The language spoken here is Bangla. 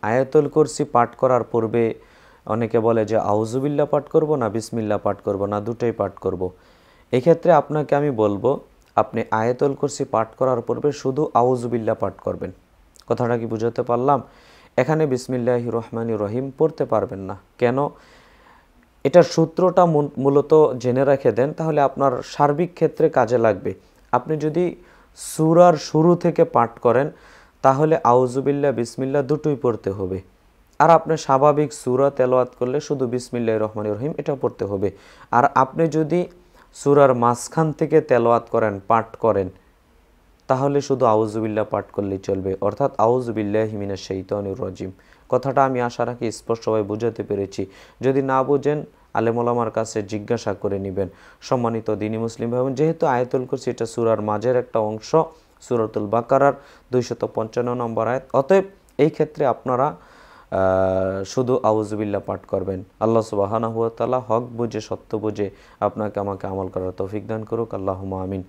আয়াতুল কুরসি পাঠ করার পূর্বে অনেকে বলে যে আউযুবিল্লাহ পাঠ করব না বিসমিল্লাহ পাঠ করব না দুটোই পাঠ করব। এক্ষেত্রে আপনাকে আমি বলবো আপনি আয়াতুল কুরসি পাঠ করার পূর্বে শুধু আউযুবিল্লাহ পাঠ করবেন। কথাটা কি বুঝাতে পারলাম? এখানে বিসমিল্লাহির রহমানির রহিম পড়তে পারবেন না। কেন? এটার সূত্রটা মূলত জেনে রেখে দেন, তাহলে আপনার সার্বিক ক্ষেত্রে কাজে লাগবে। আপনি যদি সূরার শুরু থেকে পাঠ করেন তাহলে আউযুবিল্লাহ বিসমিল্লাহ দুটোই পড়তে হবে। আর আপনি স্বাভাবিক সূরা তেলাওয়াত করলে শুধু বিসমিল্লাহির রহমানির রহিম এটা পড়তে হবে। আর আপনি যদি সূরার মাঝখান থেকে তেলাওয়াত করেন, পাঠ করেন, তাহলে শুধু আউযুবিল্লাহ পাঠ করলেই চলবে, অর্থাৎ আউযুবিল্লাহি মিনাশ শাইতানির রাজিম। কথাটা আমি আশা রাখি স্পষ্টভাবে বুঝাতে পেরেছি। যদি না বুঝেন আলেম ওলামার কাছে জিজ্ঞাসা করে নেবেন। সম্মানিত দ্বীনি মুসলিম ভাই বোন, যেহেতু আয়াতুল কুরসি এটা সূরার মাঝের একটা অংশ, সূরাতুল বাকারার 255 নম্বর আয়াত, অতএব এই ক্ষেত্রে আপনারা শুধু আউযুবিল্লাহ পাঠ করবেন। আল্লাহ সুবহানাহু ওয়া তাআলা হক বুঝে সত্য বুঝে আপনাকে আমাকে আমল করার তৌফিক দান করুক। আল্লাহুম্মা আমিন।